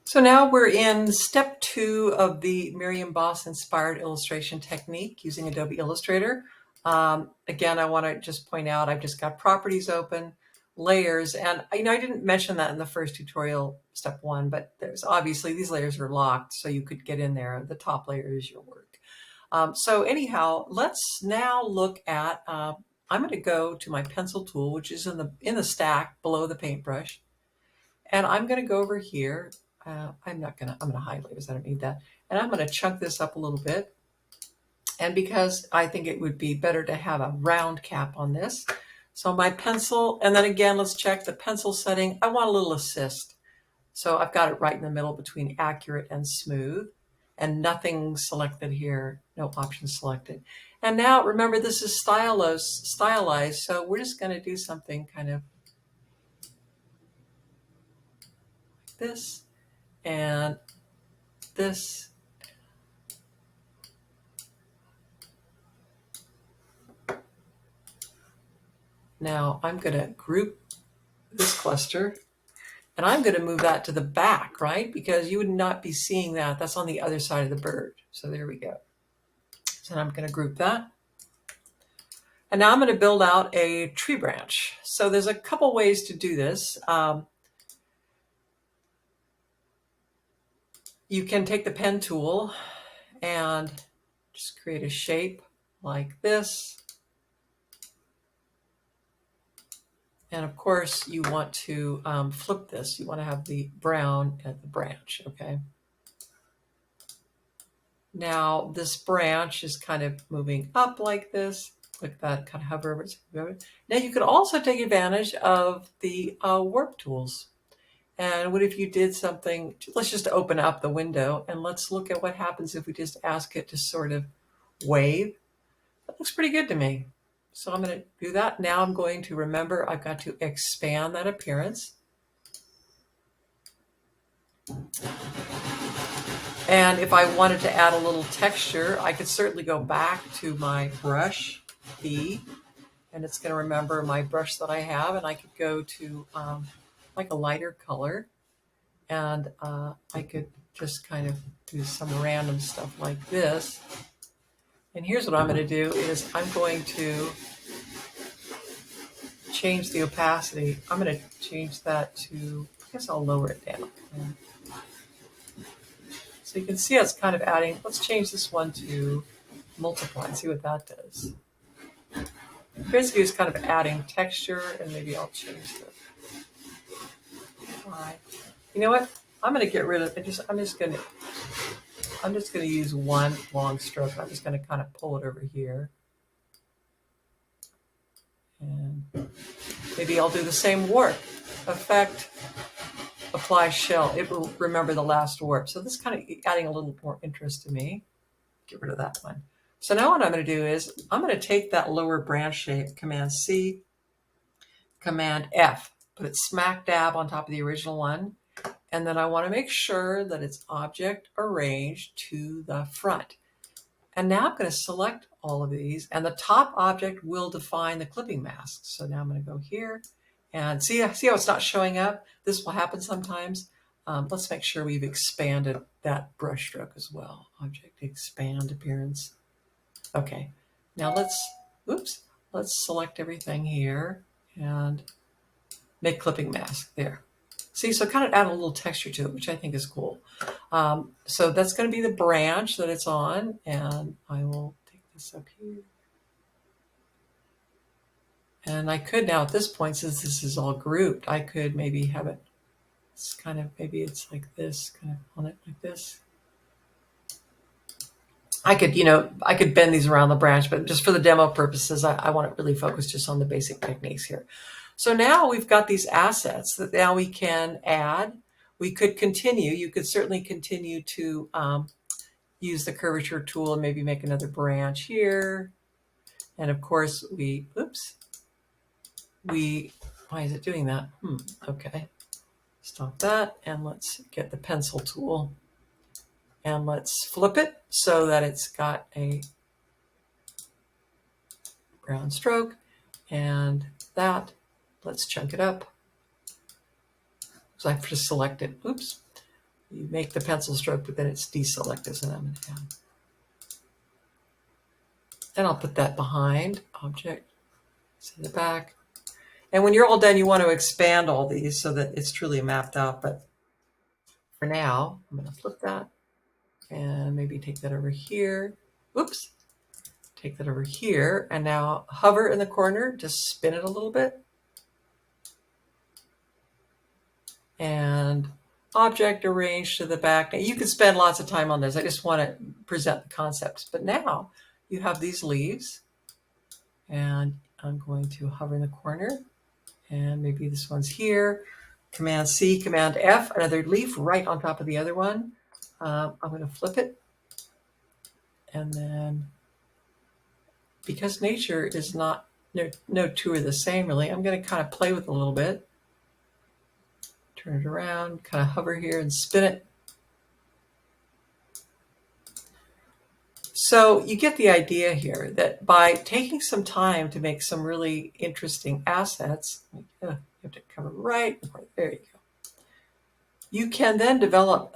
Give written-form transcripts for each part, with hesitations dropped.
So now we're in step 2 of the Miriam Boss inspired illustration technique using Adobe Illustrator. Again, I want to just point out I've just got properties open, layers, and I didn't mention that in the first tutorial, step 1, but there's obviously these layers are locked, so you could get in there. The top layer is your work. So anyhow, let's now look at. I'm going to go to my pencil tool, which is in the stack below the paintbrush, and I'm going to go over here. I'm going to hide layers. I don't need that. And I'm going to chunk this up a little bit. And because I think it would be better to have a round cap on this. So my pencil, and then again, let's check the pencil setting. I want a little assist. So I've got it right in the middle between accurate and smooth, and nothing selected here, no options selected. And now remember, this is stylized. So we're just going to do something kind of like this. And this. Now I'm going to group this cluster, and I'm going to move that to the back, right? Because you would not be seeing that. That's on the other side of the bird. So there we go. So I'm going to group that. And now I'm going to build out a tree branch. So there's a couple ways to do this. You can take the pen tool and just create a shape like this. And of course, you want to flip this. You want to have the brown at the branch, okay? Now this branch is kind of moving up like this. Click that, kind of hover over it. Now you could also take advantage of the warp tools. And what if you did something, let's just open up the window and let's look at what happens if we just ask it to sort of wave. That looks pretty good to me. So I'm going to do that. Now I'm going to remember I've got to expand that appearance. And if I wanted to add a little texture, I could certainly go back to my brush key, and it's going to remember my brush that I have, and I could go to like a lighter color, and I could just kind of do some random stuff like this. And here's what I'm going to do is I'm going to change the opacity. I'm going to change that to, I guess I'll lower it down. So you can see it's kind of adding, let's change this one to multiply and see what that does. Basically it's kind of adding texture, and maybe I'll change the Y. You know what? I'm going to get rid of it. I'm just going to use one long stroke. I'm just going to kind of pull it over here. And maybe I'll do the same warp effect. Apply shell. It will remember the last warp. So this is kind of adding a little more interest to me. Get rid of that one. So now what I'm going to do is I'm going to take that lower branch shape, Command C, Command F, put it smack dab on top of the original one. And then I want to make sure that it's object arranged to the front. And now I'm going to select all of these, and the top object will define the clipping mask. So now I'm going to go here and see how it's not showing up. This will happen sometimes. Let's make sure we've expanded that brush stroke as well. Object expand appearance. Okay, now let's select everything here and make clipping mask there. See, so kind of add a little texture to it, which I think is cool. So that's going to be the branch that it's on, and I will take this up here. And I could now at this point, since this is all grouped, I could maybe have it, it's kind of, maybe it's like this, kind of on it like this. I could bend these around the branch, but just for the demo purposes, I want to really focus just on the basic techniques here. So now we've got these assets that now we can add. We could continue. You could certainly continue to use the curvature tool and maybe make another branch here. And of course, why is it doing that? Okay. Stop that, and let's get the pencil tool. And let's flip it so that it's got a brown stroke, and that, let's chunk it up. So I've just selected, You make the pencil stroke, but then it's deselect as an M&M. And I'll put that behind object, send it back. And when you're all done, you want to expand all these so that it's truly mapped out. But for now, I'm going to flip that and maybe take that over here. Whoops. Take that over here. And now hover in the corner, just spin it a little bit. And object arrange to the back. Now, you could spend lots of time on this. I just want to present the concepts. But now you have these leaves. And I'm going to hover in the corner. And maybe this one's here. Command C, Command F, another leaf right on top of the other one. I'm going to flip it. And then, because nature is not, no two are the same really, I'm going to kind of play with it a little bit. Turn it around, kind of hover here and spin it. So you get the idea here that by taking some time to make some really interesting assets, you have to cover right, there you go. You can then develop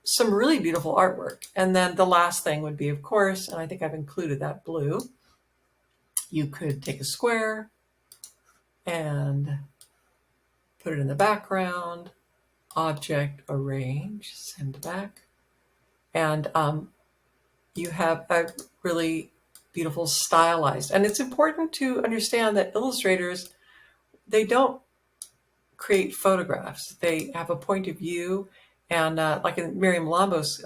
some really beautiful artwork. And then the last thing would be, of course, and I think I've included that blue, you could take a square and put it in the background, object, arrange, send back. And you have a really beautiful stylized. And it's important to understand that illustrators, they don't create photographs. They have a point of view. And like in Miriam Boss's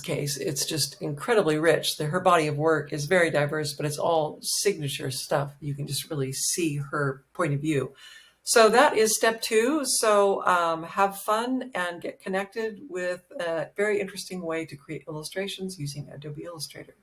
case, it's just incredibly rich. Her body of work is very diverse, but it's all signature stuff. You can just really see her point of view. So that is step 2. So have fun and get connected with a very interesting way to create illustrations using Adobe Illustrator.